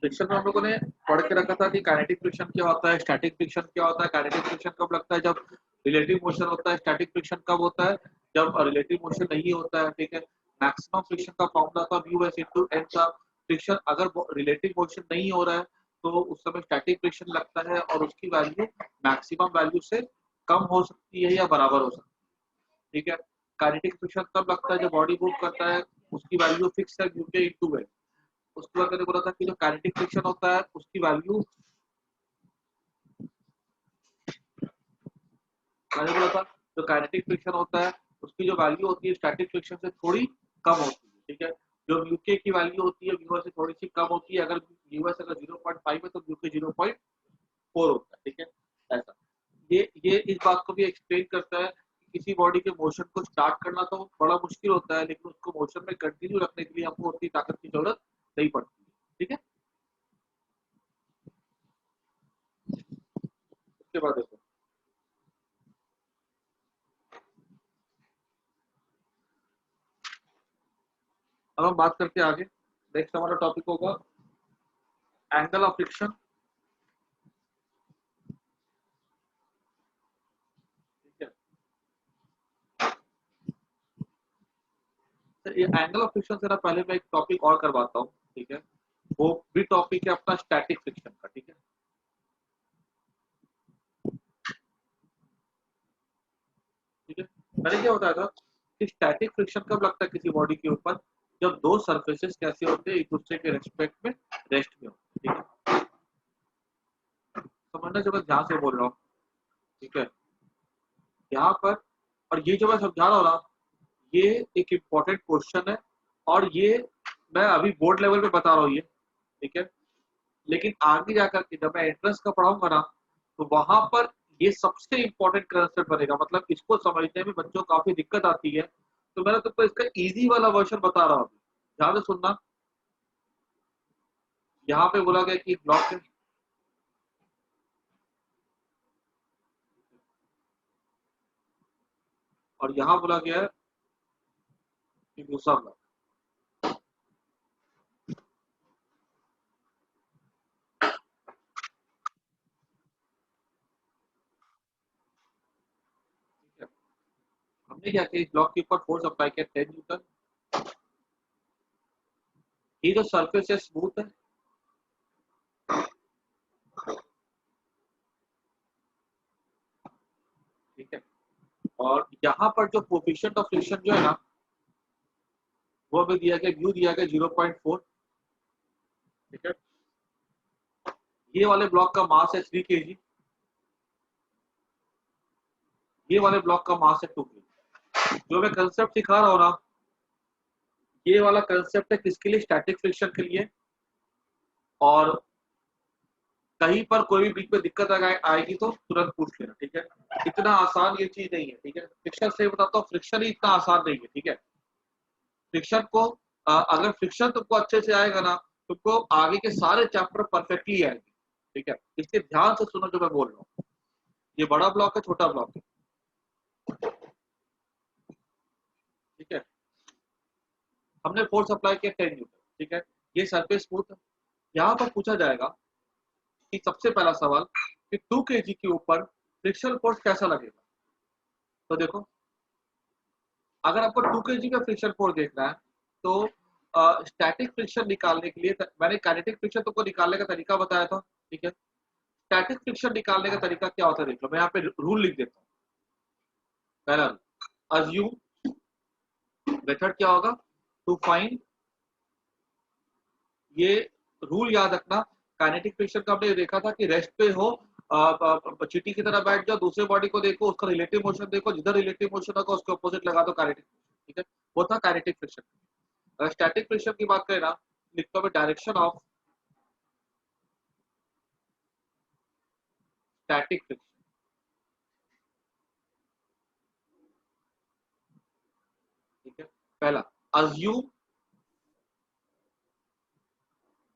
Friction में हम लोगों ने पढ़ के रखा था कि काइनेटिक फ्रिक्शन क्या होता है, स्टैटिक फ्रिक्शन क्या होता है। काइनेटिक फ्रिक्शन कब लगता है, जब रिलेटिव मोशन होता है। स्टैटिक फ्रिक्शन कब होता है, जब रिलेटिव मोशन नहीं होता है। ठीक है, मैक्सिमम फ्रिक्शन का फॉर्मूला था म्यू एस इनटू एन था। फ्रिक्शन अगर रिलेटिव मोशन नहीं हो रहा है तो उस समय स्टैटिक फ्रिक्शन लगता है और उसकी वैल्यू मैक्सिमम वैल्यू से कम हो सकती है या बराबर हो सकती है। ठीक है, काइनेटिक फ्रिक्शन तब लगता है जब बॉडी मूव करता है, उसकी वैल्यू फिक्स है म्यू के इनटू एन। उसके बाद मैंने बोला था कि जो काइनेटिक फ्रिक्शन होता है उसकी वैल्यू, मैंने बोला था जो काइनेटिक फ्रिक्शन होता है उसकी जो वैल्यू होती है स्टैटिक फ्रिक्शन से थोड़ी कम होती है। ठीक है, जो म्यूके की वैल्यू होती है म्यू से थोड़ी सी कम होती है। अगर म्यूएस अगर 0.5 है तो म्यूके 0.4 होता है। ठीक है, ऐसा ये इस बात को भी एक्सप्लेन करता है कि किसी बॉडी के मोशन को स्टार्ट करना तो बड़ा मुश्किल होता है, लेकिन उसको मोशन में कंटिन्यू रखने के लिए हमको उतनी ताकत की जरूरत नहीं पड़ती है। ठीक है, उसके बाद देखो, अब हम बात करते हैं आगे। नेक्स्ट हमारा टॉपिक होगा एंगल ऑफ फ्रिक्शन। ठीक है, तो ये एंगल ऑफ फ्रिक्शन से ना पहले मैं एक टॉपिक और करवाता हूँ। ठीक है, वो भी टॉपिक है अपना स्टैटिक फ्रिक्शन का। ठीक है, ठीक है, मैंने क्या बताया था कि स्टैटिक फ्रिक्शन कब लगता है किसी बॉडी के ऊपर, जब दो सरफेसेस कैसे होते हैं एक दूसरे के रेस्पेक्ट में रेस्ट में होते हैं। ठीक है, समझना जो मैं ध्यान से बोल रहा हूँ। ठीक है, यहाँ पर, और ये जो मैं समझा रहा हूँ ना, ये एक इम्पोर्टेंट क्वेश्चन है और ये मैं अभी बोर्ड लेवल पे बता रहा हूँ ये। ठीक है, लेकिन आगे जाकर के जब मैं एंट्रेंस का पढ़ाऊंगा ना तो वहां पर ये सबसे इंपॉर्टेंट कंसेप्ट बनेगा। मतलब इसको समझने में बच्चों को काफी दिक्कत आती है, तो मैंने तुमको इसका इजी वाला वर्जन बता रहा हूँ। ध्यान से सुनना। यहाँ पे बोला गया कि ब्लॉक, और यहाँ बोला गया है कि दूसरा ब्लॉक। ठीक है, हमने क्या किया, इस ब्लॉक के ऊपर फोर्स अप्लाई किया 10 न्यूटन। ये जो सरफेस है स्मूथ है। ठीक है, और यहाँ पर जो कोफिशिएंट ऑफ फ्रिक्शन जो है ना वो हमें दिया गया, म्यू दिया गया 0.4। ठीक है, ये वाले ब्लॉक का मास है 3 kg, ये वाले ब्लॉक का मास है 2 kg। जो मैं कंसेप्ट सिखा रहा हूँ ना, ये वाला कंसेप्ट है किसके लिए, स्टैटिक फ्रिक्शन के लिए। और कहीं पर कोई भी बीच में दिक्कत आएगी तो तुरंत पूछ लेना। ठीक है, इतना आसान ये चीज नहीं है। ठीक है, फ्रिक्शन से बताता हूँ, फ्रिक्शन ही इतना आसान नहीं है। ठीक है, फ्रिक्शन को अगर फ्रिक्शन तुमको अच्छे से आएगा ना, तुमको आगे के सारे चैप्टर परफेक्टली आएंगे। ठीक है, इसलिए ध्यान से सुनो जो मैं बोल रहा हूँ। ये बड़ा ब्लॉक है, छोटा ब्लॉक है। ठीक है, हमने फोर्स अप्लाई किया 10 न्यूटन। ठीक है, ये सरफेस स्मूथ है। यहाँ पर पूछा जाएगा कि सबसे पहला सवाल कि 2 kg के ऊपर फ्रिक्शनल फोर्स कैसा लगेगा। तो देखो, अगर आपको 2 kg का फ्रिक्शन फोर्स देखना है तो स्टैटिक फ्रिक्शन निकालने के लिए मैंने काइनेटिक फ्रिक्शन तुमको निकालने का तरीका बताया था। ठीक है, स्टैटिक फ्रिक्शन निकालने का तरीका क्या होता है देख लो, मैं यहाँ पे रूल लिख देता हूँ। पहला रूल, अज्यूम, मेथड क्या होगा, टू फाइंड, ये रूल याद रखना। काइनेटिक फ्रिक्शन का हमने देखा था कि रेस्ट पे हो, चीटी की तरह बैठ जाओ, दूसरे बॉडी को देखो, उसका रिलेटिव मोशन देखो, जिधर रिलेटिव मोशन होगा उसके अपोजिट लगा दो काइनेटिक। ठीक है, वो था काइनेटिक फ्रिक्शन। अगर स्टैटिक फ्रिक्शन की बात करें ना, लिखता हूँ डायरेक्शन ऑफ स्टैटिक फ्रिक्शन। ठीक है, पहला, assume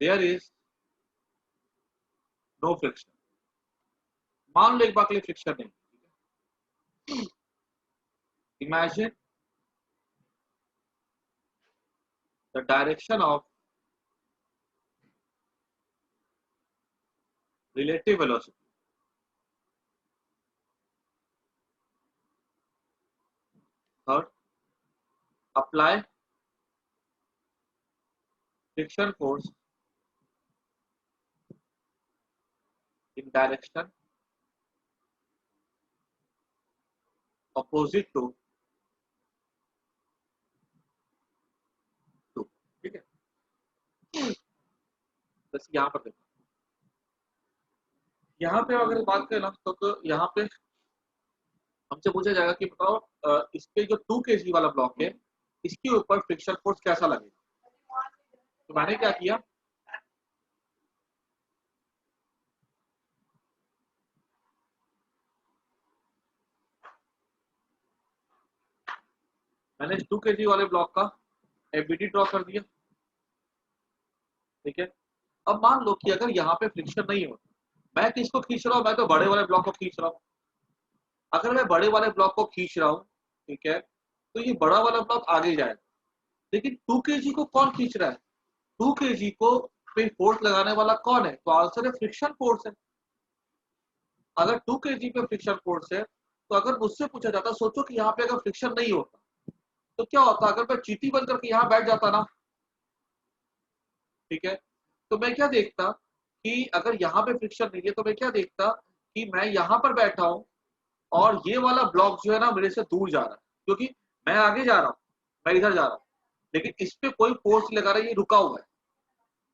there is no friction. मान लो एक बार के लिए फ्रिक्शन नहीं। Imagine the direction of relative velocity. Third, apply friction force in direction opposite to 2. ठीक है, बस यहाँ पर देखो, यहाँ पे अगर बात करें ना तो यहाँ पे हमसे पूछा जाएगा कि बताओ इस पे जो 2 kg वाला ब्लॉक है इसके ऊपर फ्रिक्शन फोर्स कैसा लगेगा। तो मैंने क्या किया, मैंने इस 2 kg वाले ब्लॉक का एफबीडी ड्रॉ कर दिया। ठीक है, अब मान लो कि अगर यहाँ पे फ्रिक्शन नहीं होता, मैं किसको खींच रहा हूँ, मैं तो बड़े वाले ब्लॉक को खींच रहा हूँ। अगर मैं बड़े वाले ब्लॉक को खींच रहा हूँ, ठीक है, तो ये बड़ा वाला ब्लॉक आगे जाएगा, लेकिन 2 kg को कौन खींच रहा है, 2 kg को पे फोर्स लगाने वाला कौन है, तो आंसर है फ्रिक्शन फोर्स है। अगर 2 kg पे फ्रिक्शन फोर्स है तो अगर मुझसे पूछा जाता, सोचो कि यहाँ पे अगर फ्रिक्शन नहीं होता तो क्या होता, अगर मैं चीटी बन करके यहाँ बैठ जाता ना, ठीक है, तो मैं क्या देखता कि अगर यहाँ पे फ्रिक्शन नहीं है तो मैं क्या देखता कि मैं यहाँ पर बैठा हूँ और ये वाला ब्लॉक जो है ना मेरे से दूर जा रहा है, क्योंकि मैं आगे जा रहा हूँ, मैं इधर जा रहा हूँ, लेकिन इस पे कोई फोर्स लगा रहा है, ये रुका हुआ है।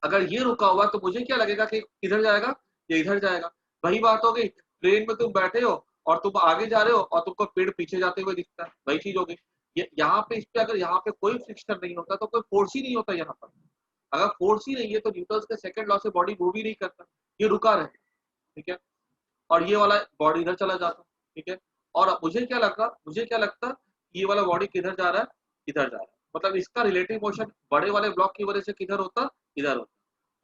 अगर ये रुका हुआ है तो मुझे क्या लगेगा कि इधर जाएगा, ये इधर जाएगा। वही बात हो गई, ट्रेन में तुम बैठे हो और तुम आगे जा रहे हो और तुमको पेड़ पीछे जाते हुए दिखता है, वही चीज हो गई। ये यहाँ पे, इस पे अगर यहाँ पे कोई फ्रिक्शन नहीं होता तो कोई फोर्स ही नहीं होता यहाँ पर। अगर फोर्स ही नहीं है तो न्यूटन के सेकंड लॉ से बॉडी मूव ही नहीं करता, ये रुका रहे। ठीक है, और ये वाला बॉडी इधर चला जाता। ठीक है, और मुझे क्या लगता ये वाला बॉडी किधर जा रहा है, इधर जा रहा है, मतलब इसका रिलेटिव मोशन बड़े वाले ब्लॉक की वजह से किधर होता, इधर होता।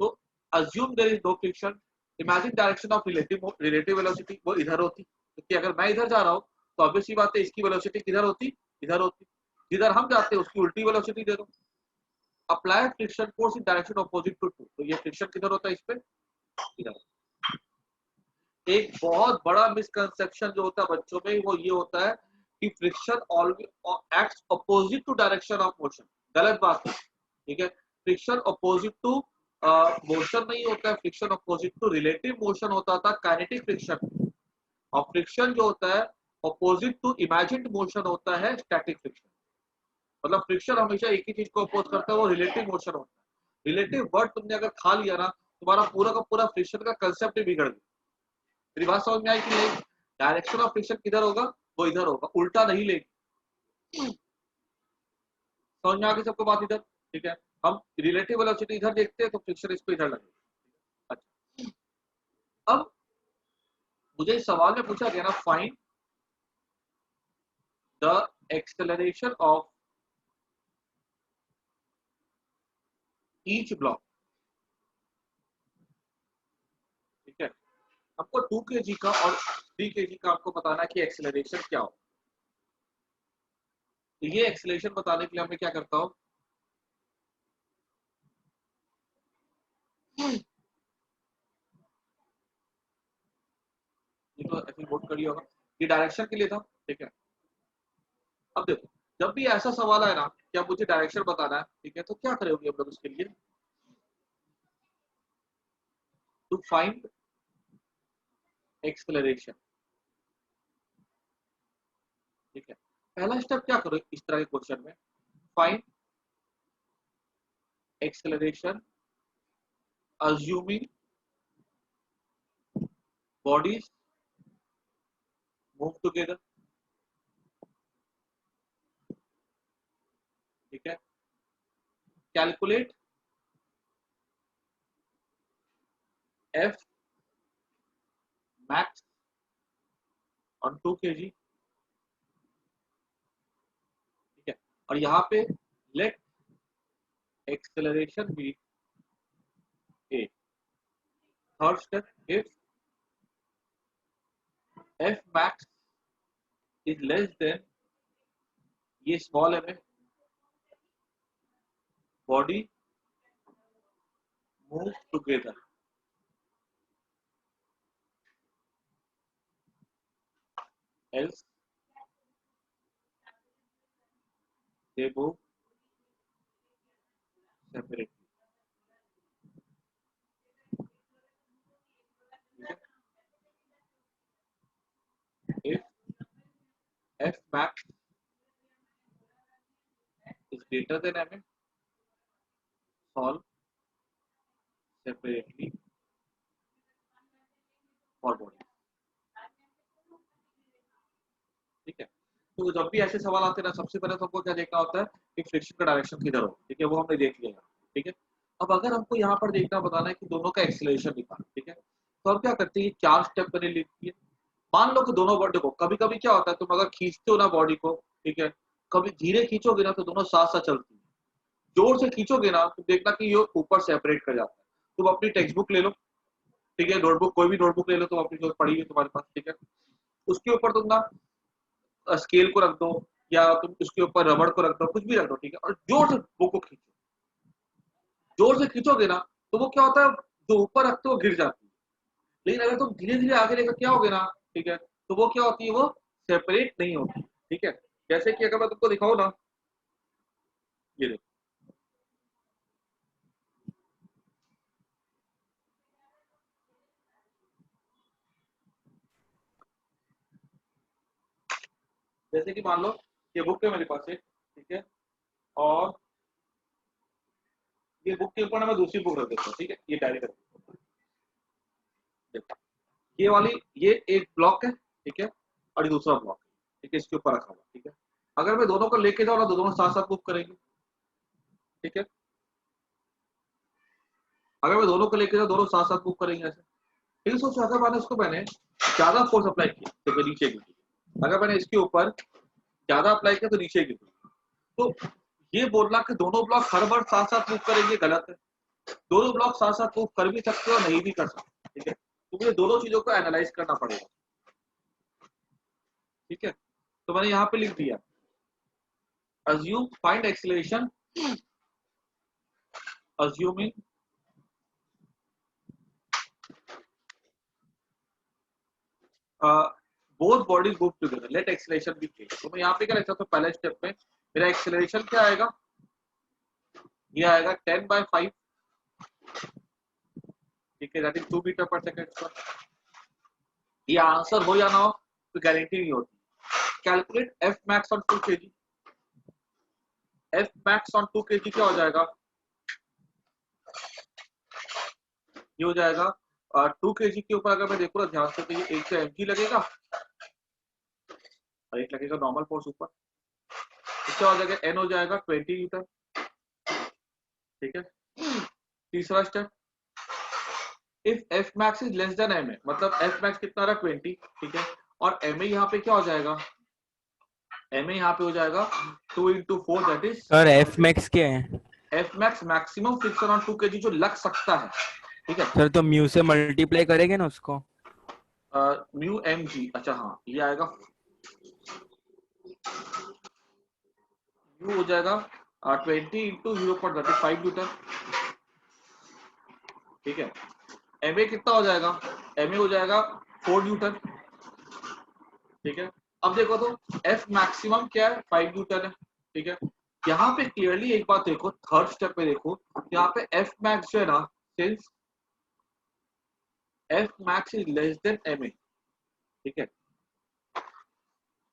तो assume there is no friction, imagine direction of relative velocity वो इधर होती, क्योंकि अगर मैं इधर जा रहा हूँ तो ऑब्वियस सी बात है इसकी वेलोसिटी किधर होती, इधर होती। जिधर हम जाते हैं उसकी उल्टी वेलोसिटी दे दो। Apply friction force in direction opposite to 2, तो ये फ्रिक्शन किधर होता है, इस पे, इधर। एक बहुत बड़ा मिसकंसेप्शन जो होता है बच्चों में वो ये होता है कि friction always acts opposite to direction of motion. गलत बात है। ठीक है, फ्रिक्शन अपोजिट टू मोशन नहीं होता है, friction opposite to relative motion होता था, काइनेटिक फ्रिक्शन। और फ्रिक्शन जो होता है अपोजिट टू इमेजिन्ड मोशन होता है, स्टैटिक फ्रिक्शन। मतलब फ्रिक्शन हमेशा एक ही चीज को अपोज करता है, वो रिलेटिव मोशन होता है। रिलेटिव वर्ड तुमने अगर खा लिया ना, तुम्हारा पूरा का पूरा फ्रिक्शन का कंसेप्ट ही बिगड़ गया। मेरी बात समझ में आई कि नहीं, डायरेक्शन ऑफ फ्रिक्शन किधर होगा, वो इधर होगा, उल्टा नहीं लेगी। समझ में आ गई सबको बात इधर। ठीक है, हम रिलेटिव वेलोसिटी इधर देखते हैं तो फ्रिक्शन इसको इधर लगेगा। अच्छा, अब मुझे इस सवाल में पूछा गया ना, find the acceleration of each block. ठीक है, आपको 2 kg का और 3 kg का आपको बताना है कि एक्सेलरेशन क्या हो। तो ये एक्सेलरेशन बताने के लिए मैं क्या करता हूँ, ये तो ऐसे नोट कर लिया होगा, ये डायरेक्शन के लिए था। ठीक है, अब देखो, जब भी ऐसा सवाल आए ना कि अब मुझे डायरेक्शन बताना है, ठीक है, तो क्या करोगे हम लोग उसके लिए, टू फाइंड एक्सेलरेशन। ठीक है, पहला स्टेप क्या करो इस तरह के क्वेश्चन में, find acceleration assuming bodies move together। ठीक है, calculate f max on 2 kg। ठीक है, और यहाँ पे let acceleration be a. Third step, if f max is less than, ये स्मॉल एम है, body move together. else they move separately. If F max is greater than ma, solve separately for body. ठीक है, तो जब भी ऐसे सवाल आते हैं ना, सबसे पहले तो हमको क्या देखना होता है कि फ्रिक्शन का डायरेक्शन किधर हो, ठीक है, वो हमने देख लिया। ठीक है, अब अगर हमको यहाँ पर देखना बताना है कि दोनों का एक्सीलरेशन निकालना, ठीक है, तो हम क्या करते हैं, 4 स्टेप मैंने लिख दिए। मान लो कि दोनों बॉडी को, कभी कभी क्या होता है, तुम अगर खींचते हो ना बॉडी को, ठीक है, कभी धीरे खींचोगे ना तो दोनों साथ साथ चलती है, जोर से खींचोगे ना तो देखना कि ये ऊपर सेपरेट कर जाता है। तुम अपनी टेक्स्ट बुक ले लो, ठीक है, नोटबुक, कोई भी नोटबुक ले लो तुम अपनी, जो पड़ी है तुम्हारे पास, ठीक है, उसके ऊपर तुम ना स्केल को रख दो, या तुम उसके ऊपर रबड़ को रख दो, कुछ भी रख दो, ठीक है, और जोर से बुक को खींचो। जोर से खींचोगे ना तो वो क्या होता है, जो ऊपर रखते हो गिर जाती है, लेकिन अगर तुम धीरे धीरे आगे लेकर क्या होगे ना, ठीक है, तो वो क्या होती है, वो सेपरेट नहीं होती। ठीक है, जैसे कि अगर मैं तुमको दिखाऊं ना, ये देखो, जैसे कि मान लो ये बुक है मेरे पास है, ठीक है, और ये बुक के ऊपर ना मैं दूसरी बुक रख देता हूँ, ठीक है, ये डायरी रख देता हूँ। देखो, ये वाली, ये एक ब्लॉक है, ठीक है, और ये दूसरा ब्लॉक है, ठीक है, इसके ऊपर रखा हुआ, ठीक है, अगर मैं दोनों को लेके जाऊँ ना तो दोनों साथ साथ मूव करेंगे। ठीक है, अगर मैं दोनों को लेके जाऊँ दोनों साथ साथ मूव करेंगे ऐसे। लेकिन सोचो अगर मैंने ज्यादा फोर्स अप्लाई किया तो फिर नीचे गिर गई, अगर मैंने इसके ऊपर ज्यादा अप्लाई किया तो नीचे गिर गई। तो ये बोलना कि दोनों ब्लॉक हर बार साथ साथ मूव करेंगे गलत है। दोनों ब्लॉक साथ साथ मूव कर भी सकते हो, नहीं भी कर सकते। ठीक है, तो मुझे दोनों चीजों को एनालाइज करना पड़ेगा। ठीक है, तो मैंने यहाँ पे लिख दिया, assume find acceleration assuming both bodies move together let acceleration be k। तो मैं यहाँ पे क्या लिखता हूँ, पहले स्टेप में मेरा एक्सेलरेशन क्या आएगा, ये आएगा 10/5, ठीक है, that is 2 metre per second. ये आंसर हो या ना हो तो गारंटी नहीं होती। Calculate f max on 2 kg। F max on 2 kg क्या हो जाएगा, ये हो जाएगा 2 kg के ऊपर अगर मैं देखूँ ना ध्यान से तो ये 1 mg लगेगा और एक लगेगा नॉर्मल फोर्स ऊपर, तो क्या हो जाएगा, एन हो जाएगा 20 न्यूटन। ठीक है, तीसरा step, if f max is less than m a, मतलब एफ मैक्स कितना रहा 20, ठीक है, और एम ए यहाँ पे क्या हो जाएगा, एम ए यहाँ पे हो जाएगा 2 into 4 that is. Sir F max क्या है? F max maximum friction on 2 kg जो लग सकता है। ठीक है, सर तो म्यू से मल्टीप्लाई करेंगे ना उसको। म्यू एम जी, अच्छा हाँ, ये आएगा, म्यू हो जाएगा 20 इंटू 0.35 न्यूटन। ठीक है, एम ए कितना हो जाएगा, एम ए हो जाएगा 4 न्यूटन। ठीक है, अब देखो तो एफ मैक्सिमम क्या है, 5 न्यूटन है। ठीक है, यहाँ पे क्लियरली एक बात देखो, थर्ड स्टेप में देखो, यहाँ पे एफ मैक्स जो है ना, since f max is less than m a, ठीक है,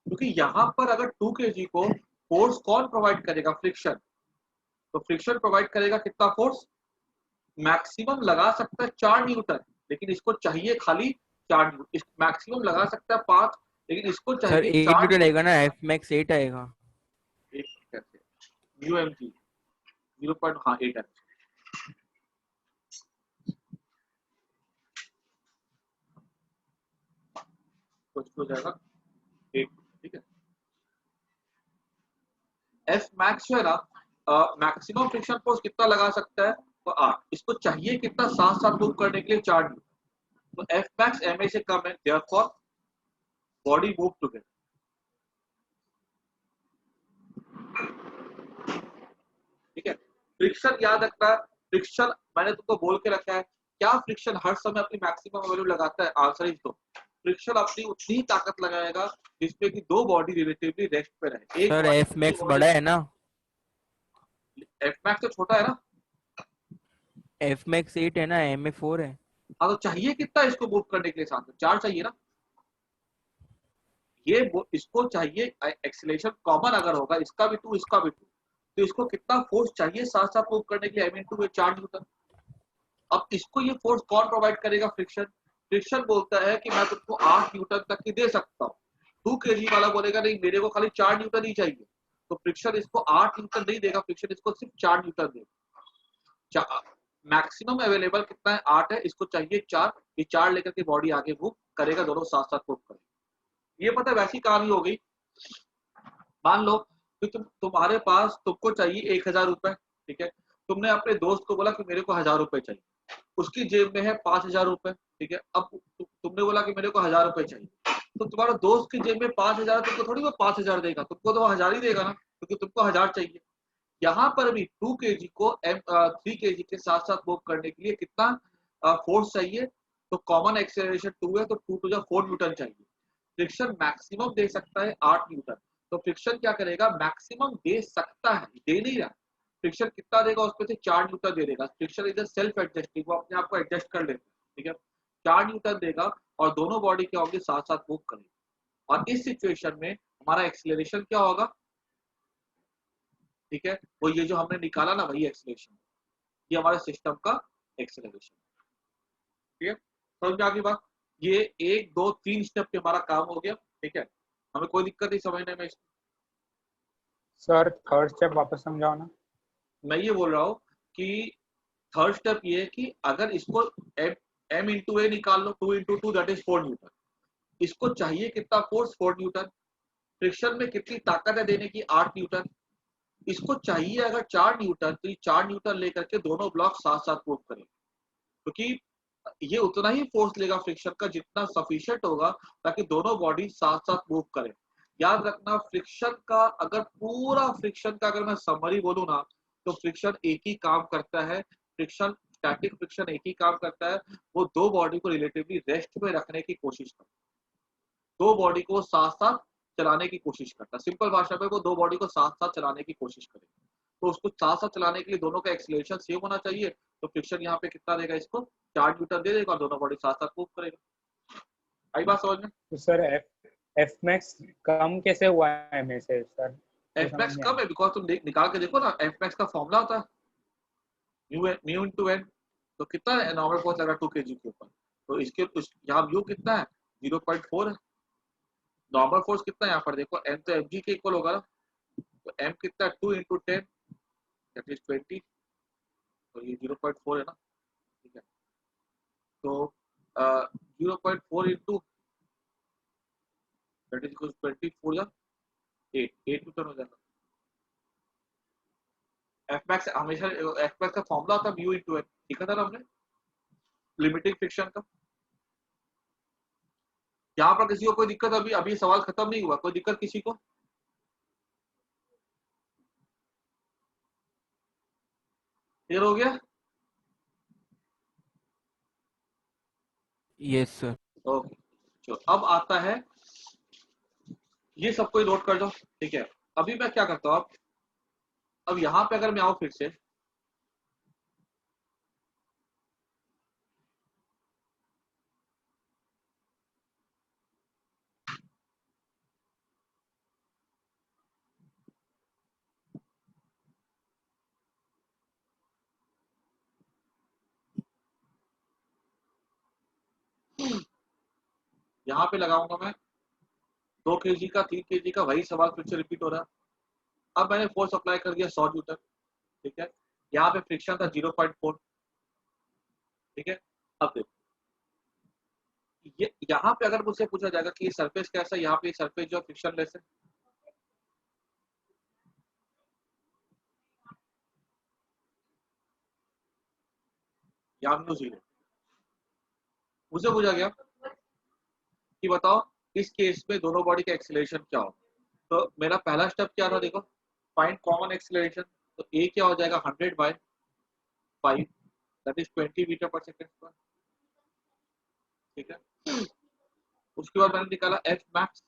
क्योंकि यहाँ पर अगर 2 kg को फोर्स कौन प्रोवाइड करेगा, फ्रिक्शन, तो फ्रिक्शन प्रोवाइड करेगा कितना फोर्स, मैक्सिमम लगा सकता है 4 न्यूटन, लेकिन इसको चाहिए खाली 4 न्यूटन। मैक्सिमम लगा सकता है 5, लेकिन इसको सर चाहिए 8 4 न्यूटन न्यूटन। आएगा ना, एफ मैक्स 8 आएगा। एक कैसे, म्यू एम जी 0. हाँ 8 है, कुछ हो जाएगा 8। ठीक है, एफ मैक्स जो है ना, मैक्सिमम फ्रिक्शन फोर्स कितना लगा सकता है, तो 8, इसको चाहिए कितना, साथ साथ मूव करने के लिए 4 न्यूटन, तो एफ मैक्स एम ए से कम है, देयरफॉर बॉडी मूव टुगेदर। ठीक है, फ्रिक्शन याद रखना, फ्रिक्शन मैंने तुमको बोल के रखा है, क्या फ्रिक्शन हर समय अपनी मैक्सिमम वैल्यू लगाता है, आंसर इज दो, फ्रिक्शन अपनी उतनी ही ताकत लगाएगा जिसमें कि दो बॉडी रिलेटिवली रेस्ट पे रहे। एक सर बॉडी एफ मैक्स बड़ा है ना, एफ मैक्स तो छोटा है ना। एफ मैक्स 8 है ना, एम ए 4 है। हाँ तो चाहिए कितना इसको मूव करने के लिए, साथ में 4 चाहिए ना। ये इसको चाहिए एक्सीलरेशन कॉमन अगर होगा, इसका भी 2 इसका भी 2, तो इसको कितना फोर्स चाहिए साथ साथ मूव करने के लिए, m × 4 न्यूटन। अब इसको ये फोर्स कौन प्रोवाइड करेगा? फ्रिक्शन। फ्रिक्शन बोलता है कि मैं तुमको 8 न्यूटन तक की दे सकता हूँ। 2 kg वाला बोलेगा नहीं मेरे को खाली 4 न्यूटन ही चाहिए, तो फ्रिक्शन इसको 8 न्यूटन नहीं देगा, फ्रिक्शन इसको सिर्फ 4 न्यूटन देगा। मैक्सिमम अवेलेबल कितना है? 8 है, इसको चाहिए 4। ये 4 लेकर के बॉडी आगे मूव करेगा, दोनों साथ साथ मूव करेगा। ये पता है वैसी कहानी हो गई। मान लो कि तुम्हारे पास तुमको चाहिए 1000 रुपए, ठीक है। तुमने अपने दोस्त को बोला कि मेरे को 1000 रुपए चाहिए, उसकी जेब में है 5000 रुपए, ठीक है। अब तुमने बोला कि मेरे को 1000 रुपए चाहिए, तो तुम्हारा दोस्त की जेब में 5000, तुमको थोड़ी वो 5000 देगा, तुमको तो 1000 ही देगा ना, क्योंकि तुमको 1000 चाहिए। यहाँ पर भी 2 kg को 3 kg के साथ साथ मूव करने के लिए कितना फोर्स चाहिए? तो कॉमन एक्सेलरेशन 2 है, तो 2 × 4 न्यूटन चाहिए। फ्रिक्शन मैक्सिमम दे सकता है 8 न्यूटन। तो फ्रिक्शन क्या करेगा? मैक्सिमम दे सकता है, दे नहीं रहा। फ्रिक्शन कितना देगा? उसमें से 4 न्यूटन दे देगा। फ्रिक्शन इधर सेल्फ एडजस्टिंग, वो अपने आप को एडजस्ट कर लेता है, ठीक है। 4 न्यूटन देगा और दोनों बॉडी क्या होगी? साथ साथ मूव करेगी। और इस सिचुएशन में हमारा एक्सीलरेशन क्या होगा? ठीक है, वो ये जो हमने निकाला ना, वही एक्सीलरेशन, ये हमारे सिस्टम का एक्सीलरेशन। ठीक है, समझ में आ गई बात? ये 1 2 3 स्टेप पे हमारा काम हो गया, ठीक है। हमें कोई दिक्कत नहीं समझने में। सर थर्ड स्टेप वापस समझाओ ना। मैं ये बोल रहा हूँ कि थर्ड स्टेप ये है कि अगर इसको m × a निकाल लो, 2 × 2 दैट इज 4 न्यूटन। इसको चाहिए कितना फोर्स? 4 न्यूटन। फ्रिक्शन में कितनी ताकत है देने की? 8 न्यूटन। इसको चाहिए अगर 4 न्यूटन, तो ये 4 न्यूटन लेकर के दोनों ब्लॉक साथ साथ मूव करेंगे, क्योंकि ये उतना ही फोर्स लेगा फ्रिक्शन का जितना सफिशिएंट होगा ताकि दोनों बॉडी साथ साथ मूव करें। याद रखना, फ्रिक्शन का अगर पूरा फ्रिक्शन का अगर मैं समरी बोलूं ना, तो फ्रिक्शन एक ही काम करता है। फ्रिक्शन, स्टैटिक फ्रिक्शन एक ही काम करता है, वो दो बॉडी को रिलेटिवली रेस्ट में रखने की कोशिश करता है, दो बॉडी को साथ साथ चलाने की कोशिश करता है। सिंपल भाषा में वो दो बॉडी को साथ साथ चलाने की कोशिश करेगा, तो उसको साथ साथ चलाने के लिए दोनों का एक्सीलरेशन सेम होना चाहिए। तो फ्रिक्शन यहाँ पे कितना देगा? इसको 4 न्यूटन दे देगा और दोनों बॉडी साथ साथ मूव करेगा। आई बात समझ में? तो सर एफ मैक्स कम कैसे हुआ है एम से सर? एफ मैक्स कम है बिकॉज तुम निकाल के देखो ना, एफ मैक्स का फॉर्मूला होता है म्यू इनटू एन। तो कितना है नॉर्मल फोर्स लगा 2 kg के ऊपर, तो इसके यहाँ म्यू कितना है? 0.4 है। नॉर्मल फोर्स कितना है यहाँ पर देखो, एम तो एफ जी के इक्वल होगा ना, तो एम कितना है? 2 × 10 दैट इज 20, तो ये 0.4 है ना, ठीक है। तो 0.4 इंटू दैट इज 24 या 8 न्यूटन हो जाएगा। एफ मैक्स हमेशा, एफ मैक्स का फॉर्मूला था म्यू इनटू एन, ठीक है ना हमने लिमिटिंग फ्रिक्शन का। यहाँ पर किसी को कोई दिक्कत? अभी अभी सवाल खत्म नहीं हुआ, कोई दिक्कत किसी को? क्लियर हो गया? Yes sir. ओके, चलो अब आता है, ये सब कोई नोट कर दो, ठीक है। अभी मैं क्या करता हूँ, अब यहाँ पे अगर मैं आऊँ फिर से, यहाँ पे लगाऊंगा मैं 2 kg का, 3 kg का, वही सवाल फिर से रिपीट हो रहा है। अब मैंने फोर्स अप्लाई कर दिया 100 न्यूटन, ठीक है। यहाँ पे फ्रिक्शन था 0.4, ठीक है। अब देखो, ये यहाँ पे अगर मुझसे पूछा जाएगा कि ये सरफेस कैसा है, यहाँ पे सरफेस जो फ्रिक्शन लेस है, यहाँ म्यू 0। मुझसे पूछा गया कि बताओ इस केस में दोनों बॉडी का एक्सीलरेशन क्या हो, तो मेरा पहला स्टेप क्या था? देखो, फाइंड कॉमन एक्सीलरेशन। तो ए क्या हो जाएगा? 100/5 that is 20 metre per second square, ठीक है। उसके बाद मैंने निकाला f max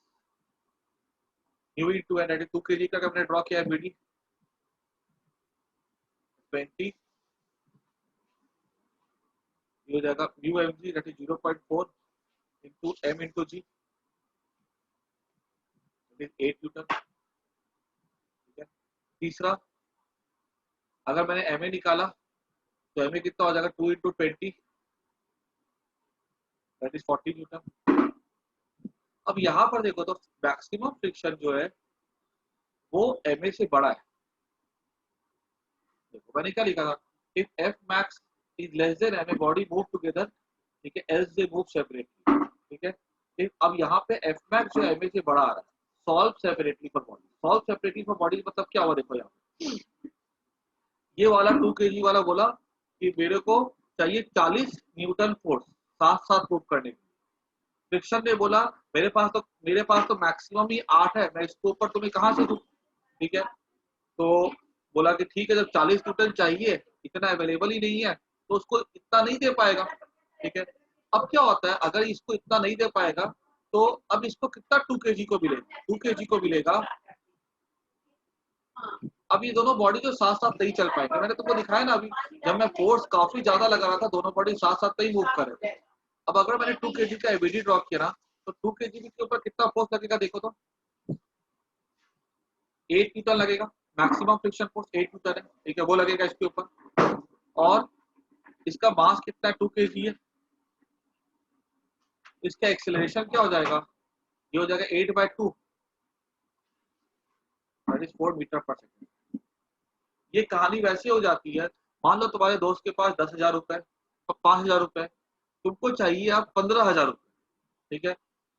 mu into N, 2 kg का मैंने ड्रॉ किया बीडी 20, ये हो जाएगा mu m g that is 0.4 into m into g that is 8 newton. ठीक है, तीसरा अगर मैंने एम ए निकाला तो एम ए कितना हो जाएगा 2 इंटू 20 दैट इज 40 न्यूटन। अब यहाँ पर देखो तो मैक्सिमम फ्रिक्शन जो है वो एम ए से बड़ा है। देखो मैंने क्या लिखा था, if f max is less than m a body move together, ठीक है, एल्स दे मूव सेपरेटली। ठीक है, अब यहाँ पे एफ मैक्स जो एम ए से बड़ा आ रहा है, solve separately for body. Solve separately for body मतलब क्या हुआ, देखो यहाँ ये वाला 2 kg वाला बोला कि मेरे को चाहिए 40 न्यूटन फोर्स साथ साथ मूव करने के लिए। फ्रिक्शन ने बोला मेरे पास तो मैक्सिमम ही 8 है, मैं इसके ऊपर तुम्हें कहाँ से दूं। ठीक है, तो बोला कि ठीक है, जब 40 न्यूटन चाहिए, इतना अवेलेबल ही नहीं है, तो उसको इतना नहीं दे पाएगा। ठीक है, अब क्या होता है, अगर इसको इतना नहीं दे पाएगा तो अब इसको कितना 2 kg को मिलेगा, 2 kg को मिलेगा। अब ये दोनों बॉडी जो साथ साथ नहीं चल पाएंगे, मैंने तुमको दिखाया ना अभी, जब मैं फोर्स काफी ज्यादा लगा रहा था दोनों बॉडी साथ साथ नहीं मूव कर रहे थे। अब अगर मैंने 2 kg का एबीडी ड्रॉ किया ना, तो 2 kg के ऊपर कितना फोर्स लगेगा, देखो तो 8 न्यूटन लगेगा। मैक्सिमम फ्रिक्शन फोर्स 8 न्यूटन है। ठीक है, वो लगेगा इसके ऊपर, और इसका मास कितना है, 2 kg है। इसका एक्सेलरेशन क्या हो जाएगा, ये हो जाएगा 8/2 दैट इज 4 मीटर पर सेकेंड। ये कहानी वैसे हो जाती है, मान लो तुम्हारे दोस्त के पास 10,000 रुपए और 5,000 रुपए, तुमको चाहिए आप 15,000 रुपए। ठीक है,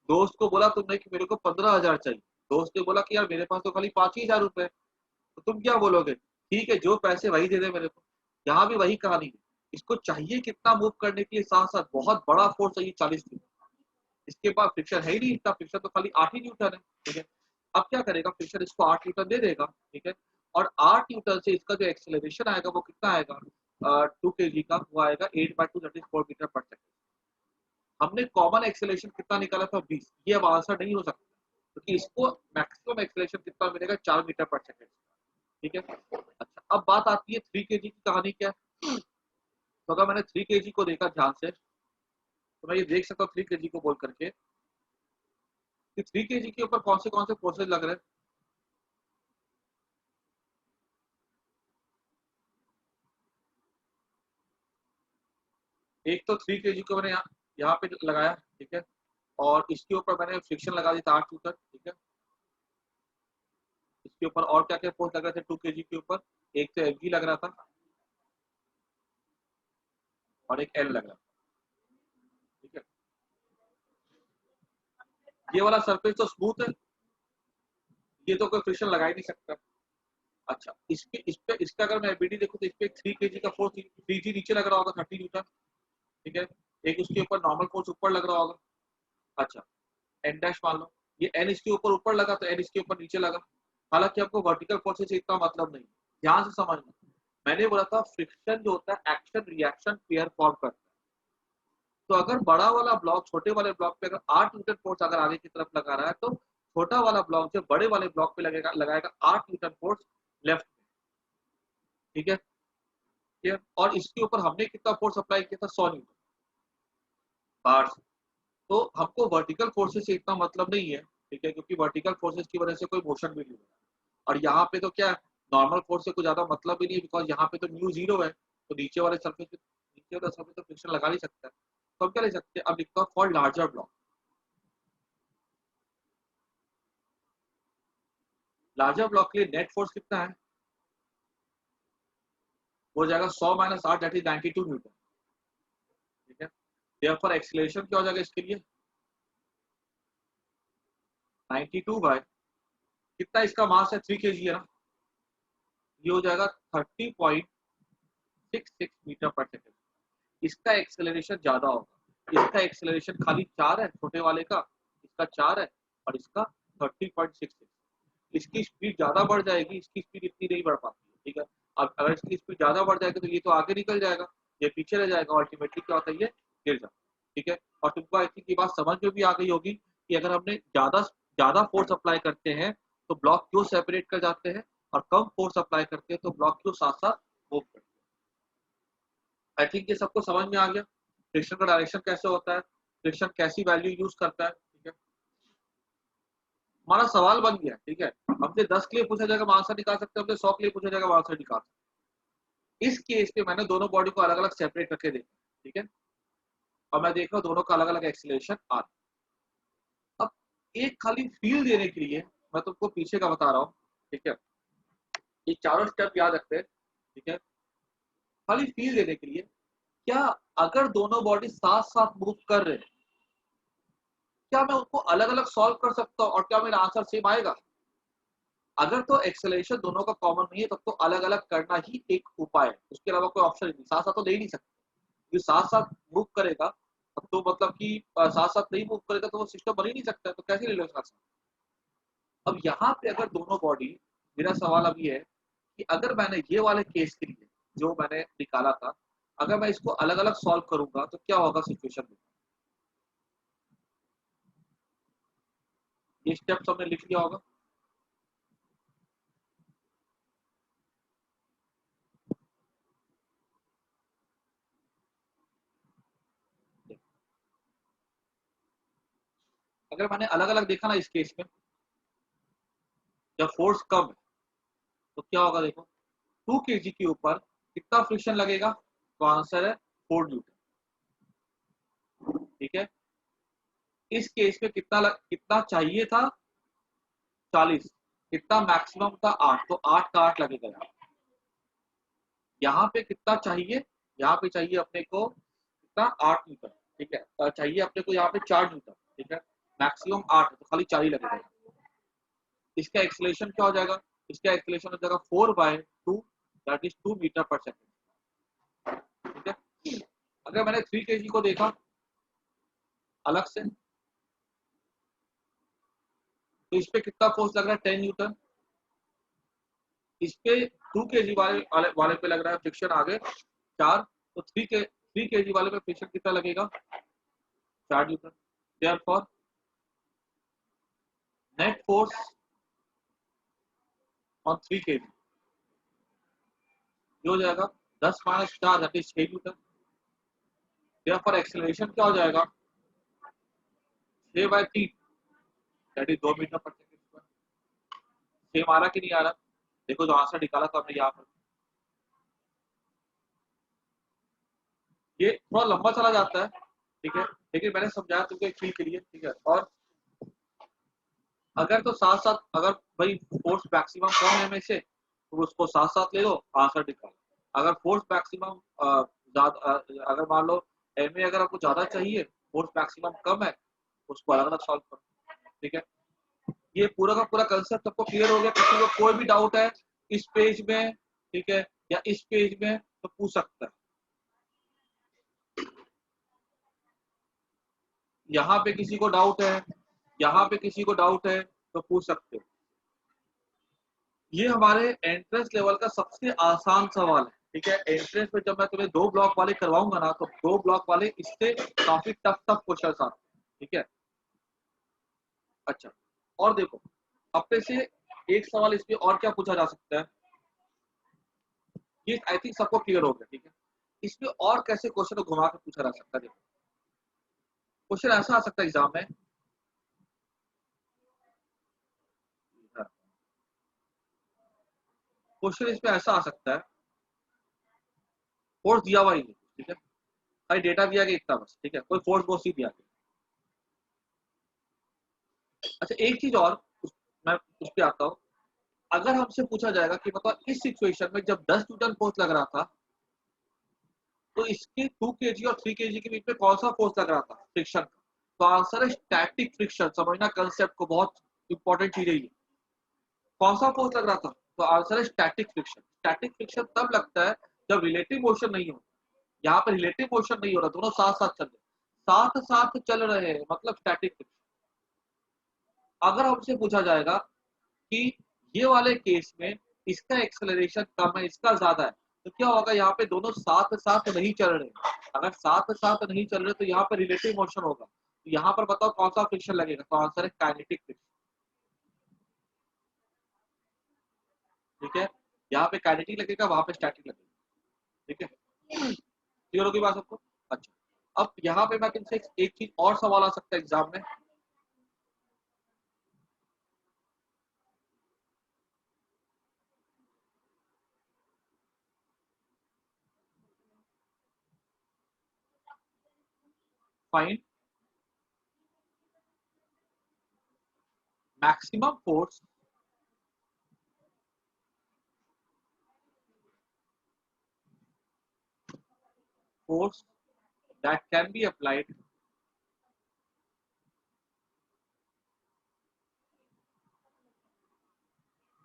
दोस्त को बोला तुमने कि मेरे को 15,000 चाहिए, दोस्त ने बोला कि यार मेरे पास तो खाली 5,000 रुपए, तो तुम क्या बोलोगे, ठीक है जो पैसे वही दे दे मेरे को। यहाँ भी वही कहानी है, इसको चाहिए कितना मूव करने के लिए, साथ साथ बहुत बड़ा फोर्स चाहिए 40 न्यूटन। इसके पास फ्रिक्शन है ही नहीं इतना, फ्रिक्शन तो खाली 8 ही न्यूटन है। ठीक है, अब क्या करेगा, फ्रिक्शन इसको 8 न्यूटन दे देगा। ठीक है, और 8 न्यूटन से इसका जो एक्सेलरेशन आएगा वो कितना आएगा, 2 kg का, वो आएगा 8/2 दैट इज 4 मीटर पर सेकेंड। हमने कॉमन एक्सेलरेशन कितना निकाला था, 20। ये अब आंसर नहीं हो सकता क्योंकि तो इसको मैक्सिमम एक्सेलरेशन कितना मिलेगा, 4 मीटर पर सेकेंड। ठीक है, अच्छा अब बात आती है 3 kg की कहानी क्या है। तो अगर मैंने 3 kg को देखा ध्यान से, तो मैं ये देख सकता हूँ 3 kg को बोल करके कि 3 kg के ऊपर कौन से फोर्सेज लग रहे हैं। एक तो 3 kg को मैंने यहाँ पे लगाया। ठीक है, और इसके ऊपर मैंने फ्रिक्शन लगा दिया था 8 न्यूटन। ठीक है, इसके ऊपर और क्या क्या फोर्स लग रहे थे 2 kg के ऊपर, एक तो एफ लग रहा था और एक एल लग रहा था। ठीक है, ये वाला सरफेस तो स्मूथ है, ये तो कोई फ्रिक्शन लगा ही नहीं सकता। अच्छा इसका अगर मैं एबीडी देखूं तो इस पे 3 kg का फोर्स 3g नीचे लग रहा होगा 30 न्यूटन। ठीक है, एक उसके ऊपर नॉर्मल फोर्स ऊपर लग रहा होगा। अच्छा एन डैश मान लो, ये एन इसके ऊपर लगा तो एन इसके ऊपर नीचे लगा। हालांकि आपको वर्टिकल फोर्सेस से इतना मतलब नहीं, ध्यान से समझना। मैंने बोला था फ्रिक्शन जो होता है एक्शन रिएक्शन पेयर फॉर्म करता है। तो अगर बड़ा वाला ब्लॉक छोटे वाले ब्लॉक पे अगर 8 न्यूटन फोर्स अगर आगे की तरफ लगा रहा है, तो छोटा वाला ब्लॉक जो बड़े वाले ब्लॉक पे लगाएगा 8 न्यूटन फोर्स लेफ्ट में। ठीक है, और इसके ऊपर हमने कितना फोर्स अप्लाई किया था, 100 न्यूटन बार से। तो हमको वर्टिकल फोर्सेस से इतना मतलब नहीं है। ठीक है, क्योंकि वर्टिकल फोर्सेस की वजह से कोई मोशन भी नहीं होगा, और यहाँ पे तो क्या नॉर्मल फोर्स से कोई ज्यादा मतलब भी नहीं है, बिकॉज यहाँ पे तो म्यू 0 है, तो नीचे वाले सरफेस तो फ्रिक्शन लगा नहीं सकता है। तो हम क्या ले सकते हैं, अब लिखता हूँ for larger block. Larger block के लिए नेट फोर्स कितना है, हो जाएगा 100 - 8 दैट इज 92 न्यूटन। ठीक है, देयरफॉर एक्सीलरेशन क्या हो जाएगा इसके लिए, 92 बाय कितना इसका मास है, 3 kg है ना, ये हो जाएगा 30.66 मीटर पर सेकेंड। इसका एक्सेलरेशन ज्यादा होगा, इसका एक्सेलरेशन खाली 4 है छोटे वाले का, इसका 4 है, और इसका 30.66। इसकी स्पीड ज्यादा बढ़ जाएगी, इसकी स्पीड इतनी नहीं बढ़ पाती है। ठीक है, अब अगर इसकी स्पीड ज्यादा बढ़ जाएगी तो ये तो आगे निकल जाएगा, ये पीछे रह जाएगा, अल्टीमेटली क्या होता है, ये गिर जाता है। ठीक है, और तुमको आई थिंक ये बात समझ में भी आ गई होगी कि अगर हमने ज्यादा ज्यादा फोर्स अप्लाई करते हैं तो ब्लॉक क्यों सेपरेट कर जाते हैं, और कम फोर्स अप्लाई करते हैं तो ब्लॉक क्यों साथ साथ मूव करते हैं। आई थिंक ये सबको समझ में आ गया फ्रिक्शन का डायरेक्शन कैसे होता है, फ्रिक्शन कैसी वैल्यू यूज करता है। ठीक है, हमारा सवाल बन गया। ठीक है, हमसे 10 के लिए पूछा जाएगा हम आंसर निकाल सकते हैं, हमसे 100 के लिए पूछा जाएगा हम आंसर निकाल सकते हैं। इस केस पे मैंने दोनों बॉडी को अलग अलग सेपरेट करके देखा। ठीक है, और मैं देख रहा हूँ दोनों का अलग अलग एक्सीलरेशन आ रहा है। अब एक खाली फील देने के लिए मैं तुमको पीछे का बता रहा हूँ। ठीक है, ये चारों स्टेप याद रखते हैं। ठीक है, खाली फील देने के लिए, क्या अगर दोनों बॉडी साथ साथ मूव कर रहे हैं, क्या मैं उनको अलग अलग सॉल्व कर सकता हूँ और क्या मेरा आंसर सेम आएगा? अगर तो एक्सेलरेशन दोनों का कॉमन नहीं है तब तो अलग अलग करना ही एक उपाय है, उसके अलावा कोई ऑप्शन नहीं। साथ साथ तो दे ही नहीं सकते, साथ साथ मूव करेगा तब तो मतलब कि साथ साथ नहीं मूव करेगा तो वो सिस्टम बन ही नहीं सकता है, तो कैसे रिलेशन आ सकता है? अब यहाँ पे अगर दोनों बॉडी, मेरा सवाल अभी है कि अगर मैंने ये वाले केस के लिए जो मैंने निकाला था, अगर मैं इसको अलग अलग सॉल्व करूंगा तो क्या होगा सिचुएशन में? ये स्टेप्स हमने लिख लिया होगा। अगर मैंने अलग अलग देखा ना इस केस में, जब फोर्स कम है तो क्या होगा देखो, 2 kg के ऊपर कितना फ्रिक्शन लगेगा? तो आंसर है 4 न्यूटन। ठीक है, इस केस में कितना चाहिए था? 40। कितना मैक्सिमम था? 8, तो 8 का 8 लगेगा यहाँ। यहाँ पे कितना चाहिए? यहाँ पे चाहिए अपने को कितना? 8 न्यूटन। ठीक है, चाहिए अपने को यहाँ पे 4 न्यूटन। ठीक है, मैक्सिमम 8 है तो खाली 4 ही लगेगा। इसका एक्सीलरेशन क्या हो जाएगा? इसका एक्सीलरेशन हो जाएगा 4/2, दैट इज 2 मीटर पर सेकेंड। ठीक है, अगर मैंने 3 kg को देखा अलग से तो इस पे कितना फोर्स लग रहा है? 10 न्यूटन। इस पे 2 kg वाले पे लग रहा है फ्रिक्शन आगे 4, तो 3 kg वाले पे फ्रिक्शन कितना लगेगा? 4 Newton. Therefore net force on 3 kg जो हो जाएगा 10 - 4 that is 6 Newton. Therefore acceleration क्या हो जाएगा? 6/3 दैट इज 2 मीटर पर सेकेंड। सेम आ रहा कि नहीं आ रहा? देखो जो आंसर निकाला था हमने यहाँ पर, ये थोड़ा लंबा चला जाता है। ठीक है, लेकिन मैंने समझाया तुमको एक फील के लिए। ठीक है, और अगर तो साथ साथ, अगर भाई फोर्स मैक्सिमम कम है में से तो उसको साथ साथ ले लो, आंसर निकालो। अगर फोर्स मैक्सिमम अगर मान लो एम ए अगर आपको ज्यादा चाहिए, फोर्स मैक्सिमम कम है, उसको अलग अलग सॉल्व करो। ठीक है, ये पूरा का पूरा कंसेप्ट सबको क्लियर हो गया? किसी को कोई भी डाउट है इस पेज में, ठीक है, या इस पेज में, तो पूछ सकता है। यहाँ पे किसी को डाउट है, यहाँ पे किसी को डाउट है तो पूछ सकते हो। ये हमारे एंट्रेंस लेवल का सबसे आसान सवाल है। ठीक है, एंट्रेंस में जब मैं तुम्हें 2 ब्लॉक वाले करवाऊंगा ना तो 2 ब्लॉक वाले इससे काफी टफ टफ क्वेश्चन आते हैं। ठीक है, अच्छा, और देखो अपने से एक सवाल इसमें और क्या पूछा जा सकता है, ये आई थिंक सबको क्लियर हो गया। ठीक है, इसमें और कैसे क्वेश्चन को घुमा के पूछा जा सकता है? देखो क्वेश्चन ऐसा आ सकता है एग्जाम में, क्वेश्चन इसमें ऐसा आ सकता है, फोर्स दिया हुआ ही नहीं। ठीक है, खाली डेटा दिया गया इतना बस। ठीक है, कोई फोर्स फोर्स ही दिया गया। अच्छा, एक चीज और मैं उस पर आता हूँ। अगर हमसे पूछा जाएगा कि मतलब इस सिचुएशन में जब 10 न्यूटन फोर्स लग रहा था तो इसके 2 kg और 3 kg के बीच में कौन सा फोर्स लग रहा था फ्रिक्शन का? तो आंसर है स्टैटिक फ्रिक्शन। समझना कंसेप्ट को, बहुत इंपॉर्टेंट चीज है ये। कौन सा फोर्स लग रहा था? तो आंसर है स्टैटिक फ्रिक्शन। स्टैटिक फ्रिक्शन तब लगता है जब रिलेटिव मोशन नहीं हो। यहाँ पर रिलेटिव मोशन नहीं हो रहा, दोनों साथ साथ चल रहे, साथ साथ चल रहे हैं, मतलब स्टैटिक फ्रिक्शन। अगर हमसे पूछा जाएगा कि ये वाले केस में इसका एक्सेलरेशन कम है, इसका ज्यादा है, तो क्या होगा, यहाँ पे दोनों साथ साथ नहीं चल रहे। अगर साथ साथ नहीं चल रहे तो यहाँ पर रिलेटिव मोशन होगा। तो यहाँ पर बताओ कौन सा फ्रिक्शन लगेगा, तो आंसर है काइनेटिक फ्रिक्शन। ठीक है, यहाँ पे काइनेटिक लगेगा, वहां पे स्टैटिक लगेगा। ठीक है, क्लियर होगी बात सबको? अच्छा, अब यहाँ पे मैं तुमसे एक चीज और सवाल आ सकता है एग्जाम में। Find maximum force that can be applied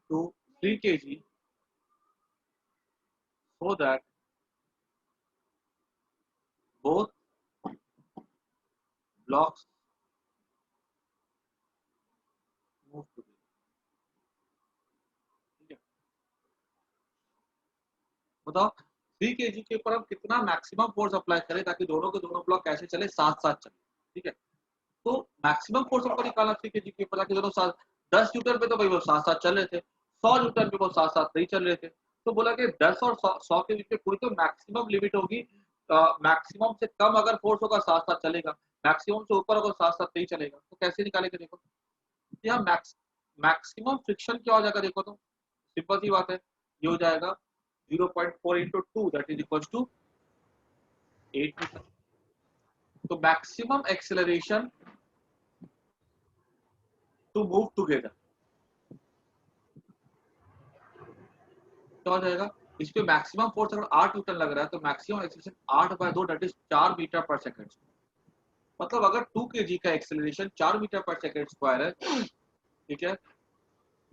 to 3 kg so that both blocks move together। ठीक है, बताओ 3 kg के ऊपर हम कितना मैक्सिमम फोर्स अप्लाई करें ताकि दोनों के दोनों ब्लॉक कैसे चले, साथ साथ चले। ठीक है, तो मैक्सिमम फोर्स हमको निकालना 3 kg के ऊपर ताकि दोनों साथ, 10 न्यूटन पे तो भाई वो साथ साथ चल रहे थे, 100 न्यूटन पे वो साथ साथ नहीं चल रहे थे। तो बोला कि 10 और 100 के बीच में कोई तो मैक्सिमम लिमिट होगी। मैक्सिमम से कम अगर फोर्स होगा साथ साथ चलेगा, मैक्सिमम से ऊपर होगा साथ साथ नहीं चलेगा। तो कैसे निकालेंगे, देखो यहाँ मैक्सिमम फ्रिक्शन क्या हो जाएगा, देखो तो सिंपल सी बात है, ये हो जाएगा 0.4 into 2 that is equal to 8 metre. तो maximum acceleration to move together क्या हो जाएगा, इस पे मैक्सिमम फोर्स अगर 8 न्यूटन लग रहा है तो maximum acceleration 8/2 that is 4 metre per second. मतलब अगर 2 kg का acceleration 4 metre per second square है, ठीक है,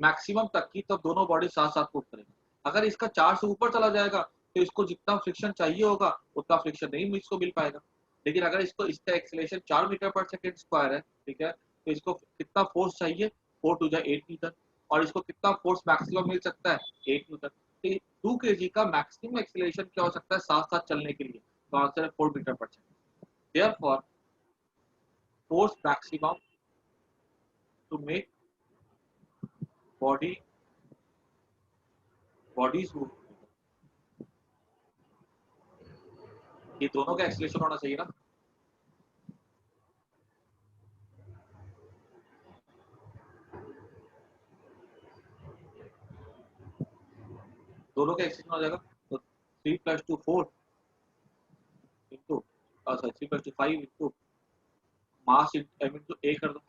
मैक्सिमम तक की, तब दोनों बॉडी साथ साथ मूव करेंगे। अगर इसका 4 से ऊपर चला जाएगा तो इसको जितना फ्रिक्शन चाहिए होगा उतना फ्रिक्शन नहीं इसको मिल पाएगा। लेकिन अगर इसको, इसका acceleration 4 metre per second square है, ठीक है, तो इसको कितना फोर्स चाहिए, 4 टू 8 न्यूटन। और इसको कितना फोर्स मैक्सिमम मिल सकता है, 8 न्यूटन। तो 2 kg का मैक्सिमम एक्सेलरेशन क्या हो सकता है साथ साथ चलने के लिए, तो आंसर है 4 metre per second. Therefore force maximum to make bodies move, ये दोनों का एक्सेलरेशन होना चाहिए ना। दोनों का एक्सेलरेशन हो जाएगा, तो 3 + 2 4 into, sorry 3 + 2 5 into mass m into a कर दो,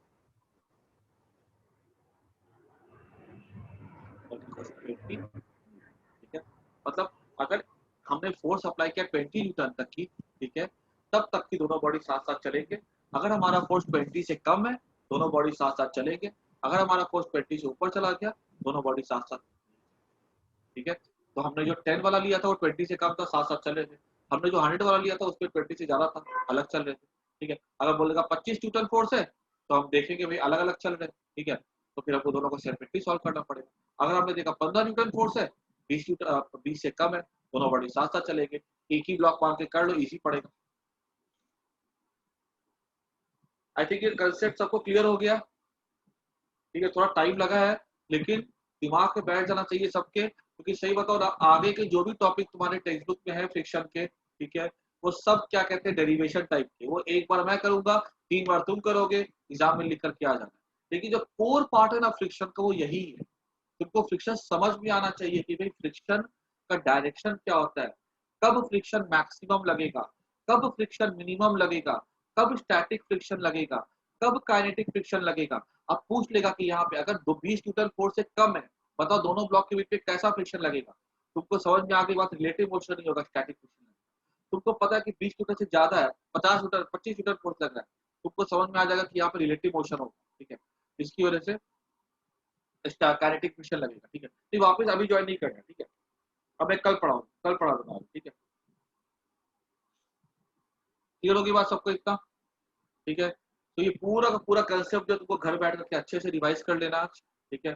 ठीक है। मतलब अगर हमने फोर्स अप्लाई किया 20 न्यूटन तक की, ठीक है, तब तक की दोनों बॉडी साथ साथ चलेंगे। अगर हमारा फोर्स 20 से कम है, दोनों बॉडी साथ साथ चलेंगे। अगर हमारा फोर्स 20 से ऊपर चला गया, दोनों बॉडी साथ साथ। ठीक है, तो हमने जो 10 वाला लिया था वो 20 से कम था, साथ साथ चल रहे थे। हमने जो 100 वाला लिया था उसमें 20 से ज्यादा था, अलग चल रहे थे। ठीक है, अगर बोलेगा 25 न्यूटन फोर्स है तो हम देखेंगे भाई अलग अलग चल रहे हैं। ठीक है, तो फिर हमको दोनों को सेपरेटली सॉल्व करना पड़ेगा। अगर हमने देखा 15 न्यूटन फोर्स है, 20 से कम है, दोनों बॉडी साथ साथ चलेंगे, एक ही ब्लॉक मान के कर लो, इजी पड़ेगा। आई थिंक ये कंसेप्ट सबको क्लियर हो गया। ठीक है, थोड़ा टाइम लगा है लेकिन दिमाग में बैठ जाना चाहिए सबके, क्योंकि सही बताओ ना, आगे के जो भी टॉपिक तुम्हारे टेक्स्ट बुक में है फ्रिक्शन के, ठीक है, वो सब क्या कहते हैं डेरिवेशन टाइप के। वो एक बार मैं करूंगा, 3 बार तुम करोगे, एग्जाम में लिख करके आ जाना। लेकिन जो कोर पार्ट है ना फ्रिक्शन का, वो यही है। तुमको फ्रिक्शन समझ में आना चाहिए कि भाई फ्रिक्शन का डायरेक्शन क्या होता है, कब फ्रिक्शन मैक्सिमम लगेगा, कब फ्रिक्शन मिनिमम लगेगा, कब स्टैटिक फ्रिक्शन लगेगा, कब काइनेटिक फ्रिक्शन लगेगा। अब पूछ लेगा कि यहाँ पे अगर 20 न्यूटन फोर्स से कम है, बताओ दोनों ब्लॉक के बीच में कैसा फ्रिक्शन लगेगा। तुमको समझ में आ गई बात, रिलेटिव मोशन नहीं होगा, स्टैटिक फ्रिक्शन। तुमको पता है कि 20 न्यूटन से ज्यादा है, 50 न्यूटन 25 न्यूटन फोर्स लग रहा है, तुमको समझ में आ जाएगा कि यहाँ पे रिलेटिव मोशन होगा। ठीक है, इसकी वजह से काइनेटिक फ्रिक्शन लगेगा। ठीक है, तो वापस अभी ज्वाइन नहीं करना। ठीक है, अब मैं कल पढ़ाऊँ, कल पढ़ा दूंगा। ठीक है, क्लियर होगी बात सबको इतना? ठीक है, तो ये पूरा का पूरा कंसेप्ट जो तुमको घर बैठ करके अच्छे से रिवाइज कर लेना आज। ठीक है,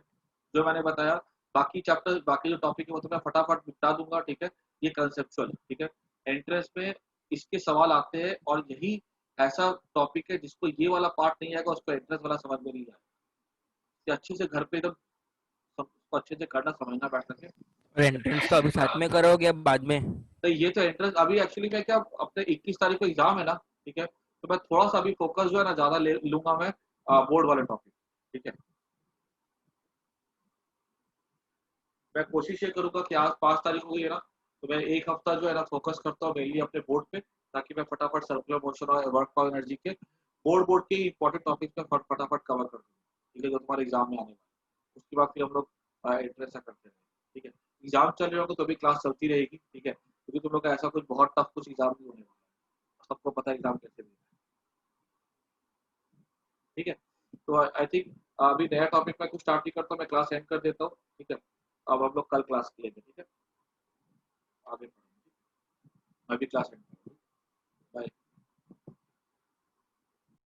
जो मैंने बताया, बाकी चैप्टर, बाकी जो टॉपिक है वो तो मैं फटाफट निपटा दूंगा। ठीक है, ये कंसेप्चुअल, ठीक है। एंट्रेंस में इसके सवाल आते हैं और यही ऐसा टॉपिक है जिसको ये वाला पार्ट नहीं आएगा उसको एंट्रेंस वाला समझ में नहीं आएगा। अच्छे से घर पे एकदम उसको अच्छे से करना समझना बैठ करके। और एंट्रेंस तो अभी साथ में करोगे अब बाद में? तो ये तो एंट्रेंस अभी एक्चुअली मैं क्या अपने 21 तारीख को एग्जाम है ना, ठीक है, तो मैं थोड़ा सा अभी फोकस जो है ना ज्यादा ले लूंगा मैं बोर्ड वाले टॉपिक, ठीक है। मैं कोशिश ये करूंगा कि आज 5 तारीख हो गई है ना, तो मैं एक हफ्ता जो है ना फोकस करता हूँ मेनली अपने बोर्ड पे, ताकि मैं फटाफट सर्कुलर मोशन और वर्क पावर एनर्जी के बोर्ड के इंपॉर्टेंट टॉपिक में फटाफट कवर कर दूँ, ठीक है, जो तुम्हारे एग्जाम में आने वाले। उसके बाद फिर हम लोग एंट्रेंस करते हैं, ठीक है। एग्जाम चल रहे होंगे तो भी क्लास चलती रहेगी, ठीक है, क्योंकि तुम लोग का ऐसा कुछ बहुत टफ कुछ एग्जाम नहीं होने वाला, सबको पता है एग्जाम कैसे देना है, ठीक है। तो आई थिंक अभी नया टॉपिक मैं कुछ स्टार्ट नहीं करता, मैं क्लास एंड कर देता हूँ, ठीक है। अब हम लोग कल क्लास किएंगे, ठीक है, आगे पढ़ेंगे। मैं भी क्लास एंड। बाय।